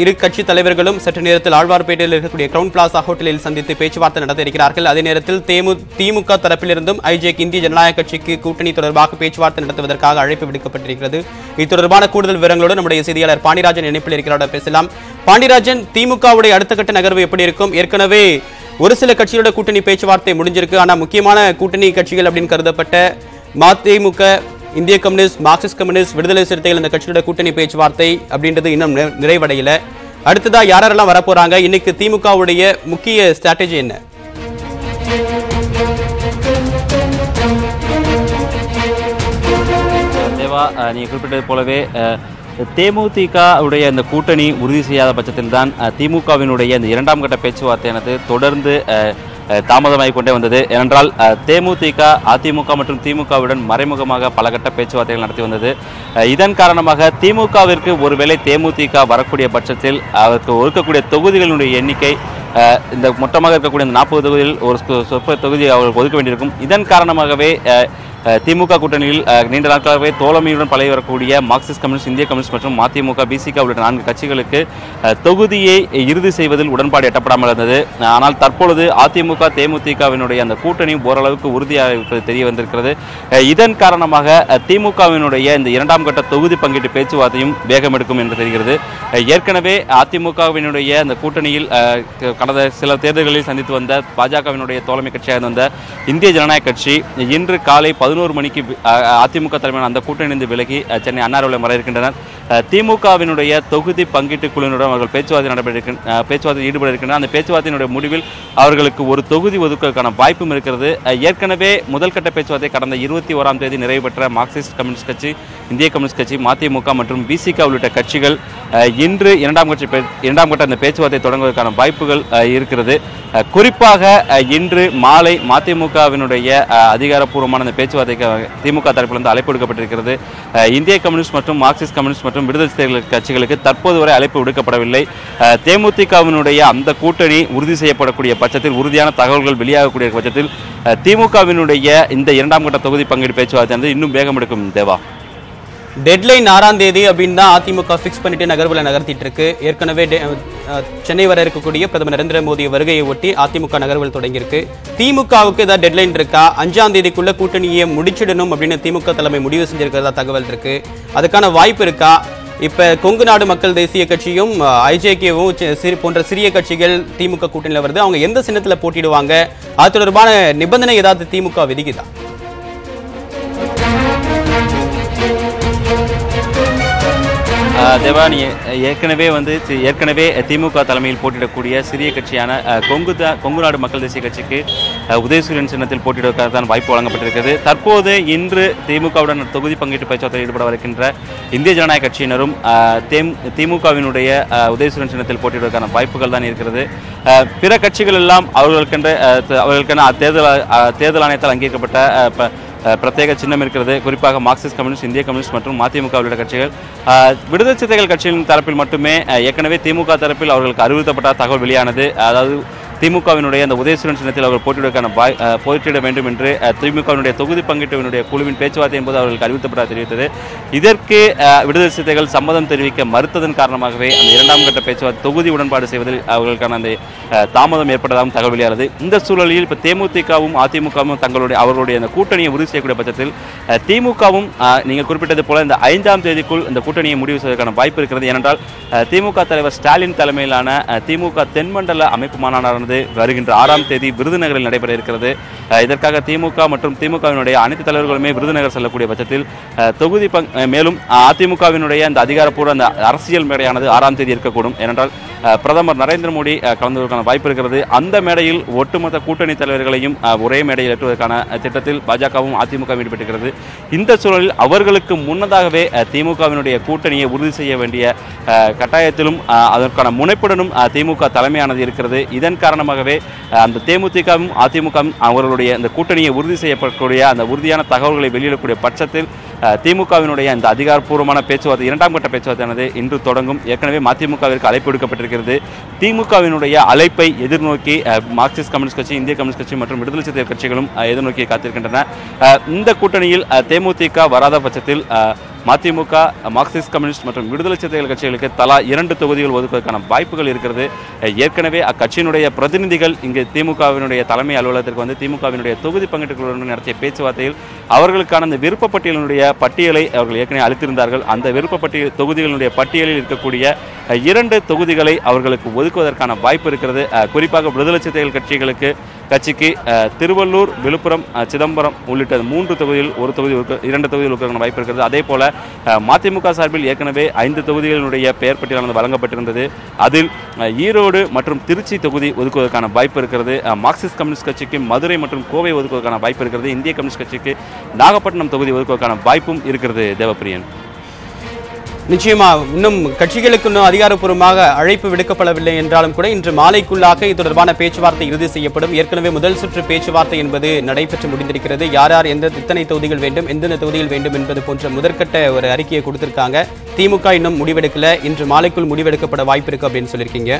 இரு கட்சி தலைவர்களும் சற்று நேரத்தில் ஆழ்வார்பேட்டையில் இருக்கக்கூடிய கிரவுண்ட் பிளாசா ஹோட்டலில் சந்தித்து பேச்சுவார்த்தை நடத்த இருக்கிறார்கள். அதே நேரத்தில் திமுக தரப்பிலிருந்தும் ஐஜேக் இந்திய ஜனநாயக கட்சிக்கு கூட்டணி தொடர்பாக பேச்சுவார்த்தை நடத்துவதற்காக அழைப்பு விடுக்கப்பட்டிருக்கிறது. இது தொடர்பான கூடுதல் விவரங்களோடு நம்முடைய செய்தியாளர் பாண்டிராஜன் இணைப்பில் இருக்கிறார், பேசலாம். பாண்டிராஜன், திமுகவுடைய அடுத்த கட்ட நகர்வு எப்படி இருக்கும்? ஏற்கனவே ஒரு சில கட்சிகளோட கூட்டணி பேச்சுவார்த்தை முடிஞ்சிருக்கு. ஆனால் முக்கியமான கூட்டணி கட்சிகள் அப்படின்னு கருதப்பட்ட மதிமுக, இந்திய கம்யூனிஸ்ட், மார்க்சிஸ்ட் கம்யூனிஸ்ட், விடுதலை சிறுத்தைகள் இந்த கட்சியோட கூட்டணி பேச்சுவார்த்தை அப்படின்றது இன்னும் நிறைவடையல. அடுத்ததா யாரெல்லாம் வரப்போறாங்க? இன்னைக்கு திமுகவுடைய முக்கிய ஸ்ட்ராட்டஜி என்ன? தேவா, நீங்க குறிப்பிட்டது போலவே தேமுதிக உடைய இந்த கூட்டணி உறுதி செய்யாத பட்சத்தில் தான் திமுகவினுடைய இந்த 2ஆம் கட்ட பேச்சுவார்த்தையானது தொடர்ந்து தாமதமாகிக் கொண்டே வந்தது. ஏனென்றால் தேமுதிக அதிமுக மற்றும் திமுகவுடன் மறைமுகமாக பல கட்ட பேச்சுவார்த்தைகள் நடத்தி வந்தது. இதன் காரணமாக திமுகவிற்கு ஒருவேளை தேமுதிக வரக்கூடிய பட்சத்தில் அவருக்கு ஒதுக்கக்கூடிய தொகுதிகளுடைய எண்ணிக்கை இந்த மொத்தமாக இருக்கக்கூடிய இந்த 40 தொகுதியில் ஒரு சொற்ப தொகுதி அவர்களுக்கு ஒதுக்க வேண்டியிருக்கும். இதன் காரணமாகவே திமுக கூட்டணியில் நீண்ட நாட்களாகவே தோழமையுடன் பழகி வரக்கூடிய மார்க்சிஸ்ட் கம்யூனிஸ்ட், இந்திய கம்யூனிஸ்ட் மற்றும் மதிமுக, பிசிக உள்ளிட்ட 4 கட்சிகளுக்கு தொகுதியை இறுதி செய்வதில் உடன்பாடு எட்டப்படாமல் இருந்தது. ஆனால் தற்பொழுது அதிமுக தேமுதிகவினுடைய அந்த கூட்டணி ஓரளவுக்கு உறுதியாக இருப்பது தெரிய வந்திருக்கிறது. இதன் காரணமாக திமுகவினுடைய இந்த 2ஆம் கட்ட தொகுதி பங்கீட்டு பேச்சுவார்த்தையும் வேகம் எடுக்கும் என்று தெரிகிறது. ஏற்கனவே அதிமுகவினுடைய அந்த கூட்டணியில் கடந்த சில தேர்தல்களில் சந்தித்து வந்த பாஜகவினுடைய தோழமை கட்சியாக வந்த இந்திய ஜனநாயக கட்சி இன்று காலை 11 மணிக்கு அதிமுக தலைமையான அந்த கூட்டணியிலிருந்து விலகி சென்னை அண்ணா அறிவாலயம் வர இருக்கின்றனர். திமுகவினுடைய தொகுதி பங்கீட்டு குழுவினருடன் அவர்கள் பேச்சுவார்த்தை ஈடுபட இருக்கின்றனர். அந்த பேச்சுவார்த்தையினுடைய முடிவில் அவர்களுக்கு ஒரு தொகுதி ஒதுக்குவதற்கான வாய்ப்பும் இருக்கிறது. ஏற்கனவே முதல் கட்ட பேச்சுவார்த்தை கடந்த 21ஆம் தேதி நிறைவு பெற்ற மார்க்சிஸ்ட் கம்யூனிஸ்ட் கட்சி, இந்திய கம்யூனிஸ்ட் கட்சி, மதிமுக மற்றும் பிசிக உள்ளிட்ட கட்சிகள் இன்று 2ஆம் கட்ட அந்த பேச்சுவார்த்தை தொடங்குவதற்கான வாய்ப்புகள் இருக்கிறது. குறிப்பாக இன்று மாலை மதிமுகவினுடைய அதிகாரப்பூர்வமான அந்த பேச்சுவார்த்தைக்கு திமுக தரப்பிலிருந்து அழைப்பு விடுக்கப்பட்டிருக்கிறது. இந்திய கம்யூனிஸ்ட் மற்றும் மார்க்சிஸ்ட் கம்யூனிஸ்ட் மற்றும் விடுதலை சிறுத்தைகள் கட்சிகளுக்கு தற்போது வரை அழைப்பு விடுக்கப்படவில்லை. தேமுதிகவினுடைய அந்த கூட்டணி உறுதி செய்யப்படக்கூடிய பட்சத்தில், உறுதியான தகவல்கள் வெளியாகக்கூடிய பட்சத்தில் திமுகவினுடைய இந்த 2ஆம் கட்ட தொகுதி பங்கீடு பேச்சுவார்த்தை இன்னும் வேகம் எடுக்கும். தேவா, டெட்லைன் 6ஆம் தேதி அப்படின்னு தான் அதிமுக ஃபிக்ஸ் பண்ணிட்டு நகர்வுல நகர்த்திட்டு இருக்கு. ஏற்கனவே சென்னை வர இருக்கக்கூடிய பிரதமர் நரேந்திர மோடி வருகையை ஒட்டி அதிமுக நகர்வுகள் தொடங்கியிருக்கு. திமுகவுக்கு ஏதாவது டெட்லைன் இருக்கா? 5ஆம் தேதிக்குள்ள கூட்டணியை முடிச்சிடணும் அப்படின்னு திமுக தலைமை முடிவு செஞ்சிருக்கிறதா தகவல் இருக்கு. அதுக்கான வாய்ப்பு இருக்கா? இப்ப கொங்கு நாடு மக்கள் தேசிய கட்சியும் ஐஜேகேவும் போன்ற சிறிய கட்சிகள் திமுக கூட்டணியில் வருது. அவங்க எந்த சின்னத்துல போட்டிடுவாங்க? அது தொடர்பான நிபந்தனை ஏதாவது திமுக விதிக்குதா? தேவா, ஏற்கனவே திமுக தலைமையில் போட்டியிடக்கூடிய சிறிய கட்சியான கொங்கு நாடு மக்கள் தேசிய கட்சிக்கு உதயசூரியன் சின்னத்தில் போட்டியிடுவதற்கான வாய்ப்பு வழங்கப்பட்டிருக்கிறது. தற்போது இன்று திமுகவுடன் தொகுதி பங்கீட்டு பேச்சுவார்த்தையில் ஈடுபட வருகின்ற இந்திய ஜனநாயக கட்சியினரும் திமுகவினுடைய உதயசூரியன் சின்னத்தில் போட்டியிடுவதற்கான வாய்ப்புகள் தான் இருக்கிறது. பிற கட்சிகள் எல்லாம் அவர்களுக்கென தேர்தல் ஆணையத்தால் அங்கீகரிக்கப்பட்ட பிரத்யேக சின்னம் இருக்கிறது. குறிப்பாக மார்க்சிஸ்ட் கம்யூனிஸ்ட், இந்திய கம்யூனிஸ்ட் மற்றும் மதிமுக உள்ளிட்ட கட்சிகள். விடுதலை சிறுத்தைகள் கட்சியின் தரப்பில் மட்டுமே ஏற்கனவே திமுக தரப்பில் அவர்களுக்கு அறிவுறுத்தப்பட்ட தகவல் வெளியானது. அதாவது திமுகவினுடைய அந்த உதயசூரன் சின்னத்தில் அவர்கள் போட்டியிட வேண்டும் என்று திமுகவினுடைய தொகுதி பங்கீட்டுவினுடைய குழுவின் பேச்சுவார்த்தை என்பது அவர்களுக்கு அறிவிக்கப்பட தெரிவித்தது. இதற்கு விடுதலை சிறுத்தைகள் சம்மதம் தெரிவிக்க மறுத்ததன் காரணமாகவே அந்த 2ஆம் கட்ட பேச்சுவார்த்தை தொகுதி உடன்பாடு செய்வதில் அவர்களுக்கான அந்த தாமதம் ஏற்பட்டதாகவும் தகவல் வெளியானது. இந்த சூழலில் இப்போ தேமுதிகவும் அதிமுகவும் அவர்களுடைய அந்த கூட்டணியை உறுதி செய்யக்கூடிய பட்சத்தில் திமுகவும் நீங்கள் குறிப்பிட்டது போல இந்த 5ஆம் தேதிக்குள் இந்த கூட்டணியை முடிவு செய்வதற்கான வாய்ப்பு இருக்கிறது. ஏனென்றால் திமுக தலைவர் ஸ்டாலின் தலைமையிலான திமுக தென்மண்டல அமைப்பு மாநாடானது வருகின்ற 6ஆம் தேதி விருதுநகரில் நடைபெற இருக்கிறது. இதற்காக திமுக மற்றும் திமுகவினுடைய அனைத்து தலைவர்களுமே விருதுநகர் செல்லக்கூடிய பட்சத்தில் தொகுதி மேலும் அதிமுகவினுடைய அந்த அதிகாரப்பூர்வ அந்த அரசியல் மேடையானது 6ஆம் தேதி இருக்கக்கூடும். ஏனென்றால் பிரதமர் நரேந்திர மோடி கலந்துவதற்கான வாய்ப்பு இருக்கிறது. அந்த மேடையில் ஒட்டுமொத்த கூட்டணி தலைவர்களையும் ஒரே மேடையில் ஏற்றுவதற்கான திட்டத்தில் பாஜகவும் அதிமுக ஈடுபட்டிருக்கிறது. இந்த சூழலில் அவர்களுக்கு முன்னதாகவே திமுகவினுடைய கூட்டணியை உறுதி செய்ய வேண்டிய கட்டாயத்திலும் அதற்கான முனைப்புடனும் திமுக தலைமையானது இருக்கிறது. இதன் காரணமாகவே அந்த தேமுதிகவும் அதிமுகவும் அவர்களுடைய அந்த கூட்டணியை உறுதி செய்யப்படக்கூடிய அந்த உறுதியான தகவல்களை வெளியிடக்கூடிய பட்சத்தில் திமுகவினுடைய அந்த அதிகாரப்பூர்வமான பேச்சுவார்த்தை 2ஆம் கட்ட பேச்சுவார்த்தையானது இன்று தொடங்கும். ஏற்கனவே மதிமுகவிற்கு அழைப்பு விடுக்கப்பட்டிருக்கிறது. திமுகவினுடைய அழைப்பை எதிர்நோக்கி மார்க்சிஸ்ட் கம்யூனிஸ்ட் கட்சி, இந்திய கம்யூனிஸ்ட் கட்சி மற்றும் விடுதலை சிறுத்தைகள் கட்சிகளும் எதிர்நோக்கி காத்திருக்கின்றன. இந்த கூட்டணியில் தேமுதிக வராத பட்சத்தில் மதிமுக, மார்க்சிஸ்ட் கம்யூனிஸ்ட் மற்றும் விடுதலை சிறுத்தைகள் கட்சிகளுக்கு தலா 2 தொகுதிகள் ஒதுக்குவதற்கான வாய்ப்புகள் இருக்கிறது. ஏற்கனவே அக்கட்சியினுடைய பிரதிநிதிகள் இங்கு திமுகவினுடைய தலைமை அலுவலகத்திற்கு வந்து திமுகவினுடைய தொகுதி பங்கீட்டுகளுடன் நடத்திய பேச்சுவார்த்தையில் அவர்களுக்கான அந்த விருப்ப பட்டியலினுடைய பட்டியலை அவர்கள் ஏற்கனவே அளித்திருந்தார்கள். அந்த விருப்ப தொகுதிகளுடைய பட்டியலில் இருக்கக்கூடிய 2 தொகுதிகளை அவர்களுக்கு ஒதுக்குவதற்கான வாய்ப்பு இருக்கிறது. குறிப்பாக விடுதலை சிறுத்தைகள் கட்சிக்கு திருவள்ளூர், விழுப்புரம், சிதம்பரம் உள்ளிட்ட 3 தொகுதியில் 2 தொகுதிகள் ஒதுக்குவதற்கான வாய்ப்பு இருக்கிறது. அதே போல மதிமுக சார்பில் ஏற்கனவே 5 தொகுதிகளினுடைய பெயர் பட்டியலானது வழங்கப்பட்டிருந்தது. அதில் ஈரோடு மற்றும் திருச்சி தொகுதி ஒதுக்குவதற்கான வாய்ப்பு இருக்கிறது. மார்க்சிஸ்ட் கம்யூனிஸ்ட் கட்சிக்கு மதுரை மற்றும் கோவை ஒதுக்குவதற்கான வாய்ப்பு இருக்கிறது. இந்திய கம்யூனிஸ்ட் கட்சிக்கு நாகப்பட்டினம் தொகுதி ஒதுக்குவதற்கான வாய்ப்பும் இருக்கிறது. தேவப்பிரியன், நிச்சயமா இன்னும் கட்சிகளுக்கு இன்னும் அதிகாரப்பூர்வமாக அழைப்பு விடுக்கப்படவில்லை என்றாலும் கூட இன்று மாலைக்குள்ளாக இது தொடர்பான பேச்சுவார்த்தை இறுதி செய்யப்படும். ஏற்கனவே முதல் சுற்று பேச்சுவார்த்தை என்பது நடைபெற்று முடிந்திருக்கிறது. யார் யார் எத்தனை தொகுதிகள் வேண்டும், எந்தெந்த தொகுதிகள் வேண்டும் என்பது போன்ற முதற்கட்ட ஒரு அறிக்கையை கொடுத்திருக்காங்க. திமுக இன்னும் முடிவெடுக்கல. இன்று மாலைக்குள் முடிவெடுக்கப்பட வாய்ப்பு இருக்கு அப்படின்னு சொல்லியிருக்கீங்க.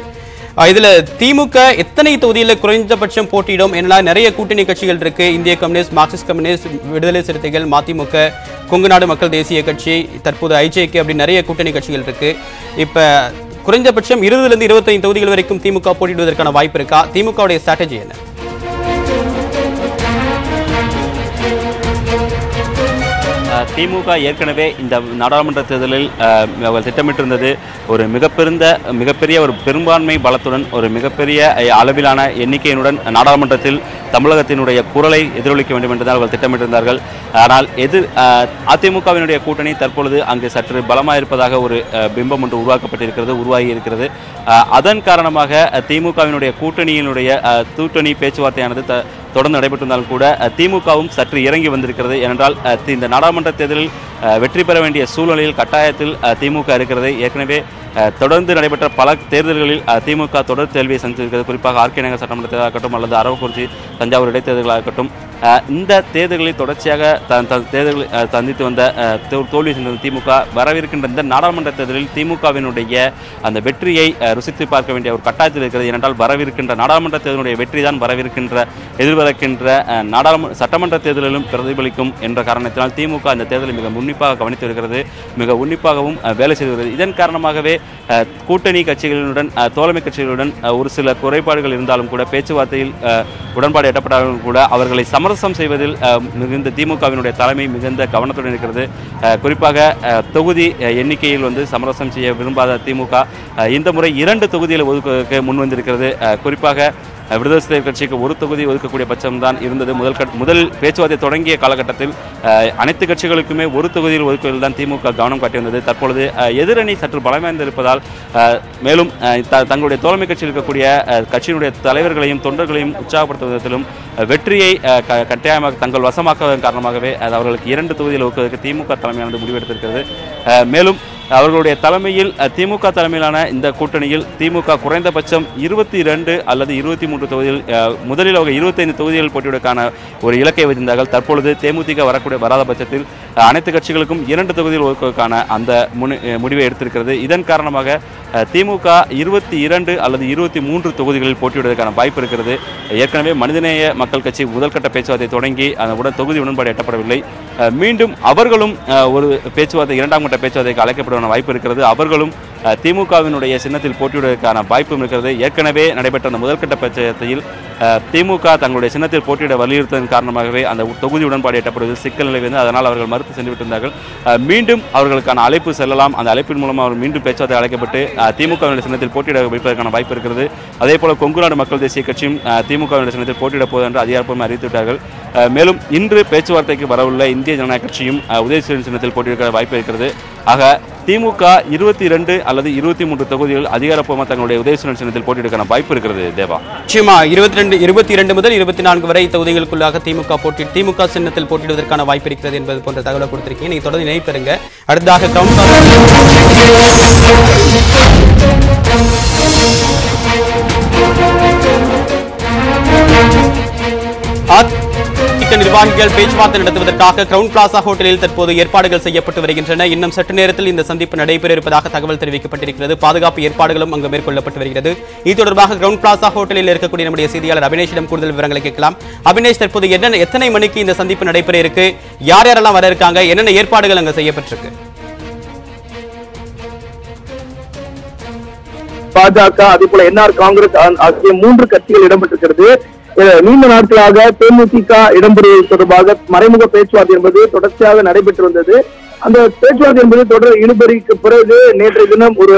இதுல திமுக எத்தனை தொகுதியில் குறைந்தபட்சம் போட்டியிடும் என நிறைய கூட்டணி கட்சிகள் இருக்கு. இந்திய கம்யூனிஸ்ட், மார்க்சிஸ்ட் கம்யூனிஸ்ட், விடுதலை சிறுத்தைகள், மதிமுக, கொங்குநாடு மக்கள் தேசிய கட்சி, தற்போது ஐஜேகே அப்படி நிறைய கூட்டணி கட்சிகள் இருக்கு. இப்ப குறைந்தபட்சம் 20 to 25 தொகுதிகள் வரைக்கும் திமுக போட்டியிடுவதற்கான வாய்ப்பு இருக்கா? திமுகவுடைய ஸ்ட்ராட்டஜி என்ன? திமுக ஏற்கனவே இந்த நாடாளுமன்ற தேர்தலில் திட்டமிட்டிருந்தது ஒரு மிகப்பெரிய ஒரு பெரும்பான்மை பலத்துடன் ஒரு மிகப்பெரிய அளவிலான எண்ணிக்கையினுடன் நாடாளுமன்றத்தில் தமிழகத்தினுடைய குரலை எதிரொலிக்க வேண்டும் என்றுதான் அவர்கள் திட்டமிட்டிருந்தார்கள். ஆனால் அதிமுகவினுடைய கூட்டணி தற்பொழுது அங்கு சற்று பலமாக இருப்பதாக ஒரு பிம்பம் ஒன்று உருவாகி இருக்கிறது. அதன் காரணமாக திமுகவினுடைய கூட்டணி பேச்சுவார்த்தையானது தொடர்ந்து நடைபெற்றிருந்தாலும் கூட திமுகவும் சற்று இறங்கி வந்திருக்கிறது. ஏனென்றால் இந்த நாடாளுமன்ற தேர்தலில் வெற்றி பெற வேண்டிய சூழ்நிலையில் கட்டாயத்தில் திமுக இருக்கிறது. ஏற்கனவே தொடர்ந்து நடைபெற்ற பல தேர்தல்களில் திமுக தொடர் தோல்வியை சந்தித்திருக்கிறது. குறிப்பாக ஆர்கே நகர் சட்டமன்ற தேர்தலாகட்டும் அல்லது அரவக்குறிச்சி, தஞ்சாவூர் இடைத்தேர்தலாகட்டும், இந்த தேர்தல்களில் தொடர்ச்சியாக தேர்தல்களை சந்தித்து வந்த தோல்வி சந்தித்த திமுக வரவிருக்கின்ற இந்த நாடாளுமன்ற தேர்தலில் திமுகவினுடைய அந்த வெற்றியை ருசித்து பார்க்க வேண்டிய ஒரு கட்டாயத்தில் இருக்கிறது. ஏனென்றால் வரவிருக்கின்ற நாடாளுமன்ற தேர்தலுடைய வெற்றி தான் எதிர்வரக்கின்ற சட்டமன்ற தேர்தலிலும் பிரதிபலிக்கும் என்ற காரணத்தினால் திமுக அந்த தேர்தலை மிக உன்னிப்பாக கவனித்து வருகிறது, மிக உன்னிப்பாகவும் வேலை செய்து வருகிறது. இதன் காரணமாகவே கூட்டணி கட்சிகளுடன் தோழமை கட்சிகளுடன் ஒரு சில குறைபாடுகள் இருந்தாலும் கூட பேச்சுவார்த்தையில் உடன்பாடு எட்டப்பட்டாலும் கூட அவர்களை சமரசம் செய்வதில் மிகுந்த திமுகவினுடைய தலைமை மிகுந்த கவனத்துடன் இருக்கிறது. குறிப்பாக தொகுதி எண்ணிக்கையில் சமரசம் செய்ய விரும்பாத திமுக இந்த முறை 2 தொகுதிகளை ஒதுக்க முன்வந்திருக்கிறது. குறிப்பாக விடுதலை சிறுத்தைகள் கட்சிக்கு ஒரு தொகுதி ஒதுக்கக்கூடிய பட்சம்தான் இருந்தது. முதல் பேச்சுவார்த்தை தொடங்கிய காலகட்டத்தில் அனைத்து கட்சிகளுக்குமே ஒரு தொகுதியில் ஒதுக்குவதில் தான் திமுக கவனம் காட்டியிருந்தது. தற்பொழுது எதிரணி சற்று பலமாயிருந்திருப்பதால் மேலும் தங்களுடைய தோழமை கட்சியில் இருக்கக்கூடிய கட்சியினுடைய தலைவர்களையும் தொண்டர்களையும் உற்சாகப்படுத்தும் விதத்திலும் வெற்றியை கட்டாயமாக தங்கள் வசமாக்குவதன் காரணமாகவே அவர்களுக்கு 2 தொகுதியில் ஒதுக்குவதற்கு திமுக தலைமையானது முடிவெடுத்திருக்கிறது. மேலும் அவர்களுடைய தலைமையில் திமுக தலைமையிலான இந்த கூட்டணியில் திமுக குறைந்தபட்சம் 22 அல்லது 23 தொகுதியில் முதலில் அவங்க 25 தொகுதிகள் போட்டியிடுவதற்கான ஒரு இலக்கை வைத்திருந்தார்கள். தற்பொழுது தேமுதிக வராத பட்சத்தில் அனைத்து கட்சிகளுக்கும் 2 தொகுதியில் ஒதுக்குவதற்கான அந்த முடிவை எடுத்திருக்கிறது. இதன் காரணமாக திமுக 22 அல்லது 23 தொகுதிகளில் போட்டியிடுவதற்கான வாய்ப்பு இருக்கிறது. ஏற்கனவே மனிதநேய மக்கள் கட்சி முதல்கட்ட பேச்சுவார்த்தை தொடங்கி அதனுடன் தொகுதி உடன்பாடு எட்டப்படவில்லை. மீண்டும் அவர்களும் ஒரு பேச்சுவார்த்தை 2ஆம் கட்ட பேச்சுவார்த்தைக்கு அழைக்கப்படுவதற்கான வாய்ப்பு இருக்கிறது. அவர்களும் திமுகவினுடைய சின்னத்தில் போட்டியிடுவதற்கான வாய்ப்பும் இருக்கிறது. ஏற்கனவே நடைபெற்ற அந்த முதல்கட்ட பேச்சுவார்த்தையில் திமுக தங்களுடைய சின்னத்தில் போட்டியிட வலியுறுத்ததன் காரணமாகவே அந்த தொகுதி உடன்பாடு எட்டப்படுவது சிக்கல் நிலை வந்து அதனால் அவர்கள் மறுத்து சென்று விட்டிருந்தார்கள். மீண்டும் அவர்களுக்கான அழைப்பு செல்லலாம். அந்த அழைப்பின் மூலமாக அவர் மீண்டும் பேச்சுவார்த்தை அழைக்கப்பட்டு திமுகவினுடைய சின்னத்தில் போட்டியிட வைப்பதற்கான வாய்ப்பு இருக்கிறது. அதே போல கொங்குநாடு மக்கள் தேசிய கட்சியும் திமுகவினுடைய சின்னத்தில் போட்டியிட போவது என்று அதிகாரப்பூர்வமாக அறிவித்துவிட்டார்கள். மேலும் இன்று பேச்சுவார்த்தைக்கு வரவுள்ள இந்திய ஜனநாயக கட்சியும் உதயசூரியன் சின்னத்தில் போட்டியிட வாய்ப்பு இருக்கிறது. ஆக திமுக 22 அல்லது 23 தொகுதிகள் அதிகாரப்பூர்வமாக தங்களுடைய உதயசூரியன் சின்னத்தில் போட்டியிடுவதற்கான வாய்ப்பு இருக்கிறது. தேவா, நிச்சயமா 22 முதல் 24 வரை தொகுதிகளுக்குள்ளாக திமுக சின்னத்தில் போட்டியிடுவதற்கான வாய்ப்பு இருக்கிறது என்பது போன்ற தகவலை கொடுத்திருக்கீங்க. நீங்க தொடர்ந்து இணைப்பெறுங்க. அடுத்ததாக நிர்வாகிகள் பேச்சுவார்த்தை நடத்துவதற்காக கிரவுன் பிளாசா ஹோட்டலில் தற்போது ஏற்பாடுகள் செய்யப்பட்டு வருகின்றன. இன்னும் சற்று நேரத்தில் இந்த சந்திப்பு நடைபெற இருப்பதாக தகவல் தெரிவிக்கப்பட்டிருக்கிறது. பாதுகாப்பு ஏற்பாடுகளும் அங்கு மேற்கொள்ளப்பட்டு வருகிறது. இது தொடர்பாக கிரவுன் பிளாசா ஹோட்டலில் இருக்கக்கூடிய நம்முடைய செய்தியாளர் அபினேஷிடம் கூடுதல் விவரங்களை கேட்கலாம். அபினேஷ், தற்போது எத்தனை மணிக்கு இந்த சந்திப்பு நடைபெற இருக்கு? யார் யாரெல்லாம் வர இருக்காங்க? என்னென்ன ஏற்பாடுகள் அங்கு செய்யப்பட்டிருக்கு? பாஜக அதே போல என்ஆர் காங்கிரஸ் ஆகிய 3 கட்சிகள் இடம்பெற்றிருக்கிறது. நீண்ட நாட்களாக தேமுதிக இடம்பெறுவது தொடர்பாக மறைமுக பேச்சுவார்த்தை என்பது தொடர்ச்சியாக நடைபெற்று வந்தது. அந்த பேச்சுவார்த்தை என்பது தொடர் இழுபறிக்கு பிறகு நேற்றைய தினம் ஒரு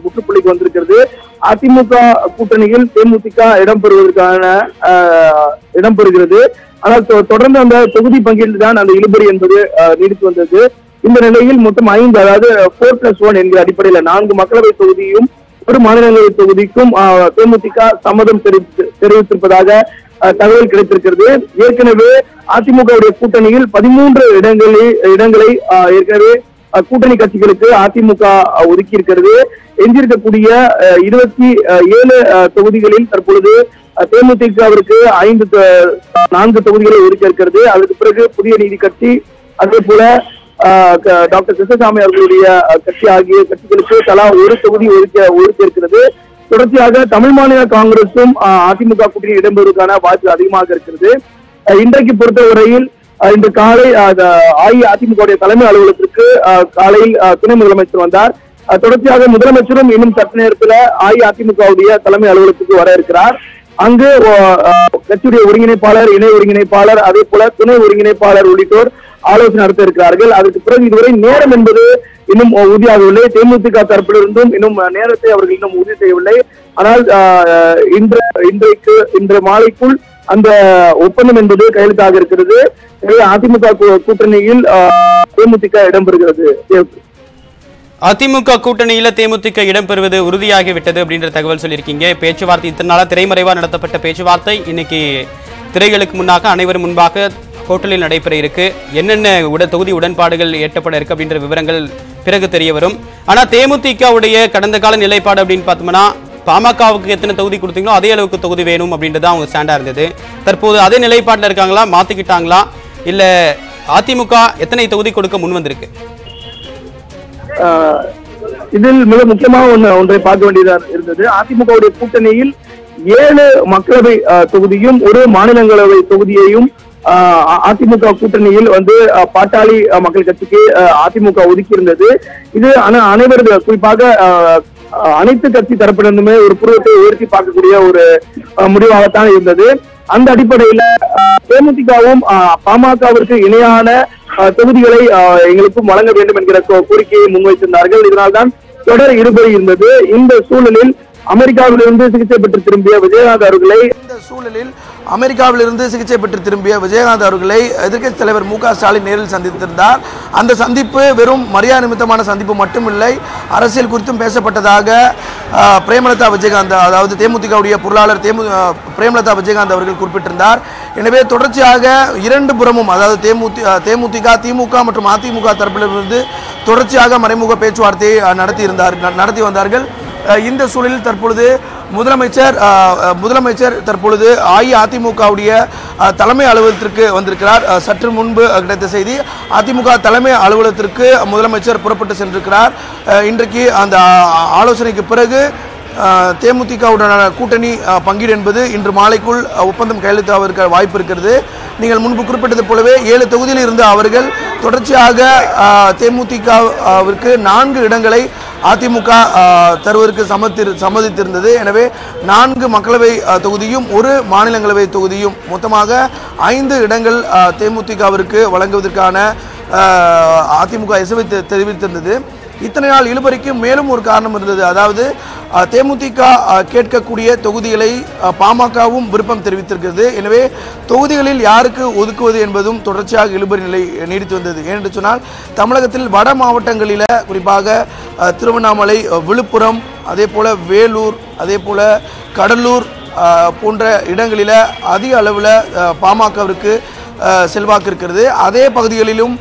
முற்றுப்புள்ளிக்கு வந்திருக்கிறது. அதிமுக கூட்டணியில் தேமுதிக இடம்பெறுகிறது. ஆனால் தொடர்ந்து அந்த தொகுதி பங்கில் தான் அந்த இழுபறி என்பது நீடித்து வந்தது. இந்த நிலையில் மொத்தம் 5, அதாவது 4+1 என்கிற அடிப்படையில் 4 மக்களவை தொகுதியும் ஒரு மாநிலங்களவை தொகுதிக்கும் தேமுதிக சம்மதம் தெரிவித்திருப்பதாக தகவல் கிடைத்திருக்கிறது. ஏற்கனவே அதிமுகவுடைய கூட்டணியில் 13 இடங்களை ஏற்கனவே கூட்டணி கட்சிகளுக்கு அதிமுக ஒதுக்கி இருக்கிறது. எஞ்சிருக்கக்கூடிய 27 தொகுதிகளில் தற்பொழுது தேமுதிகவிற்கு 4 தொகுதிகளை ஒதுக்கி இருக்கிறது. அதற்கு பிறகு புதிய நீதி கட்சி, அதே போல டாக்டர் கிருஷ்ணசாமி அவர்களுடைய கட்சி ஆகிய கட்சிகளுக்கு தலா ஒரு தொகுதி ஒதுக்கி இருக்கிறது. தொடர்ச்சியாக தமிழ் மாநில காங்கிரசும் அதிமுக கூட்டணியில் இடம்பெறுவதற்கான வாய்ப்பு அதிகமாக இருக்கிறது. இன்றைக்கு பொறுத்தவரையில் இன்று காலை அஇஅதிமுக தலைமை அலுவலகத்திற்கு காலையில் துணை முதலமைச்சர் வந்தார். தொடர்ச்சியாக முதலமைச்சரும் இன்னும் சற்று நேரத்தில் அஇஅதிமுகவுடைய தலைமை அலுவலகத்துக்கு வர இருக்கிறார். அங்கு கட்சியுடைய ஒருங்கிணைப்பாளர், இணை ஒருங்கிணைப்பாளர், அதே போல துணை ஒருங்கிணைப்பாளர் உள்ளிட்டோர் ஆலோசனை நடத்த இருக்கிறார்கள். அதற்கு பிறகு இதுவரை நேரம் என்பது இன்னும் உறுதியாகவில்லை. தேமுதிக தரப்பிலிருந்தும் இன்னும் நேரத்தை அவர்கள் இன்னும் உறுதி செய்யவில்லை. ஆனால் இன்று மாலைக்குள் அந்த ஒப்பந்தம் என்பது கையெழுத்தாக இருக்கிறது. அதிமுக கூட்டணியில் தேமுதிக இடம்பெறுகிறது. அதிமுக கூட்டணியில தேமுதிக இடம்பெறுவது உறுதியாகிவிட்டது அப்படின்ற தகவல் சொல்லியிருக்கீங்க. பேச்சுவார்த்தை இத்தனை நாளா திரைமறைவா நடத்தப்பட்ட பேச்சுவார்த்தை இன்னைக்கு திரைகளுக்கு முன்னாக அனைவரும் முன்பாக ஹோட்டலில் நடைபெற இருக்கு. என்னென்ன தொகுதி உடன்பாடுகள் எட்டப்பட இருக்கு அப்படின்ற விவரங்கள் பிறகு தெரிய வரும். ஆனா தேமுதிகவுடைய கடந்த கால நிலைப்பாடு அப்படின்னு பார்த்தோம்னா பாமகவுக்கு எத்தனை தொகுதி கொடுத்தீங்களோ அதே அளவுக்கு தொகுதி வேணும் அப்படின்றதான் அவங்க ஸ்டாண்டா இருந்தது. தற்போது அதே நிலைப்பாட்டில் இருக்காங்களா, மாத்திக்கிட்டாங்களா, இல்ல அதிமுக எத்தனை தொகுதி கொடுக்க முன் வந்திருக்கு? இதில் மிக முக்கியமாக ஒன்றை பார்க்க வேண்டியதாக இருந்தது. அதிமுகவுடைய கூட்டணியில் 7 மக்களவை தொகுதியும் 1 மாநிலங்களவை தொகுதியையும் அதிமுக கூட்டணியில் பாட்டாளி மக்கள் கட்சிக்கு அதிமுக ஒதுக்கி இருந்தது. இது அனைவரது குறிப்பாக அனைத்து கட்சி தரப்பிலிருந்துமே ஒரு புருவத்தை உயர்த்தி பார்க்கக்கூடிய ஒரு முடிவாகத்தான் இருந்தது. அந்த அடிப்படையில தேமுதிகவும் பாமகவிற்கு இணையான தொகுதிகளை எங்களுக்கும் வழங்க வேண்டும் என்கிற கோரிக்கையை முன்வைத்திருந்தார்கள். இதனால்தான் தொடர் இழுபறி இருந்தது. இந்த சூழலில் அமெரிக்காவிலிருந்து சிகிச்சை பெற்று திரும்பிய விஜயகாந்த் அவர்களை எதிர்க்கட்சி தலைவர் மு.க. ஸ்டாலின் நேரில் சந்தித்திருந்தார். அந்த சந்திப்பு வெறும் மரியாதை நிமித்தமான சந்திப்பு மட்டுமில்லை, அரசியல் குறித்தும் பேசப்பட்டதாக பிரேமலதா விஜயகாந்த், அதாவது தேமுதிகவுடைய பொருளாளர் பிரேமலதா விஜயகாந்த் அவர்கள் குறிப்பிட்டிருந்தார். எனவே தொடர்ச்சியாக 2 புறமும், அதாவது தேமுதிக, திமுக மற்றும் அதிமுக தரப்பிலிருந்து தொடர்ச்சியாக மறைமுக பேச்சுவார்த்தையை நடத்தி வந்தார்கள். இந்த சூழலில் தற்பொழுது முதலமைச்சர் தற்பொழுது அஇஅதிமுகவுடைய தலைமை அலுவலகத்திற்கு வந்திருக்கிறார். சற்று முன்பு கிடைத்த செய்தி, அதிமுக தலைமை அலுவலகத்திற்கு முதலமைச்சர் புறப்பட்டு சென்றிருக்கிறார். இன்றைக்கு அந்த ஆலோசனைக்கு பிறகு தேமுதிகவுடனான கூட்டணி பங்கீடு என்பது இன்று மாலைக்குள் ஒப்பந்தம் கையெழுத்தாக வாய்ப்பு இருக்கிறது. நீங்கள் முன்பு குறிப்பிட்டது போலவே 7 தொகுதியில் இருந்து அவர்கள் தொடர்ச்சியாக தேமுதிகவிற்கு 4 இடங்களை அதிமுக தருவதற்கு சம்மதித்திருந்தது. எனவே 4 மக்களவை தொகுதியும் 1 மாநிலங்களவை தொகுதியும் மொத்தமாக 5 இடங்கள் தேமுதிகவிற்கு வழங்குவதற்கான அதிமுக இசைவை தெரிவித்திருந்தது. இத்தனை நாள் இழுபறிக்கு மேலும் ஒரு காரணம் இருந்தது. அதாவது தேமுதிக கேட்கக்கூடிய தொகுதிகளை பாமகவும் விருப்பம் தெரிவித்திருக்கிறது. எனவே தொகுதிகளில் யாருக்கு ஒதுக்குவது என்பதும் தொடர்ச்சியாக இழுபறி நிலை நீடித்து வந்தது. ஏனென்று சொன்னால் தமிழகத்தில் வட மாவட்டங்களில் குறிப்பாக திருவண்ணாமலை, விழுப்புரம், அதே போல வேலூர், அதே போல கடலூர் போன்ற இடங்களில் அதிக அளவில் பாமகவிற்கு செல்வாக்கு இருக்கிறது. அதே பகுதிகளிலும்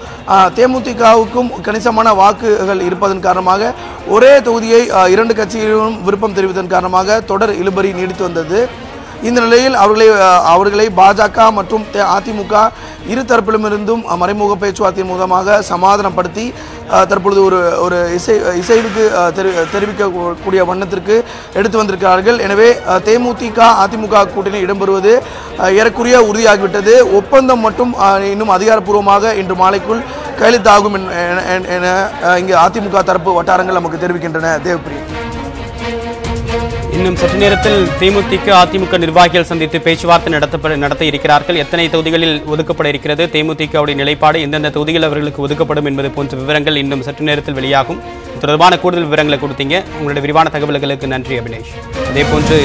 தேமுதிகவுக்கும் கணிசமான வாக்குகள் இருப்பதன் காரணமாக ஒரே தொகுதியை 2 கட்சிகளிலும் விருப்பம் தெரிவித்ததன் காரணமாக தொடர் இழுபறி நீடித்து வந்தது. இந்த நிலையில் அவர்களை பாஜக மற்றும் அதிமுக இரு தரப்பிலுமிருந்தும் மறைமுக பேச்சுவார்த்தை மூலமாக சமாதானப்படுத்தி தற்பொழுது ஒரு இசைவுக்கு தெரிவிக்கக்கூடிய வண்ணத்திற்கு எடுத்து வந்திருக்கிறார்கள். எனவே தேமுதிக அதிமுக கூட்டணி இடம்பெறுவது ஏறக்குறைய உறுதியாகிவிட்டது. ஒப்பந்தம் மட்டும் இன்னும் அதிகாரப்பூர்வமாக இன்று மாலைக்குள் கையெழுத்தாகும் என இங்கு அதிமுக தரப்பு வட்டாரங்கள் நமக்கு தெரிவிக்கின்றன. தேவப்பிரியா, இன்னும் சற்று நேரத்தில் தேமுதிக அதிமுக நிர்வாகிகள் சந்தித்து பேச்சுவார்த்தை நடத்த இருக்கிறார்கள். எத்தனை தொகுதிகளில் ஒதுக்கப்பட இருக்கிறது, தேமுதிகவுடைய நிலைப்பாடு, எந்தெந்த தொகுதிகள் அவர்களுக்கு ஒதுக்கப்படும் என்பது போன்ற விவரங்கள் இன்னும் சற்று நேரத்தில் வெளியாகும். தொடர்பான கூடுதல் விவரங்களை கொடுத்தீங்க. உங்களுடைய விரிவான தகவல்களுக்கு நன்றி அபினேஷ். அதே போன்று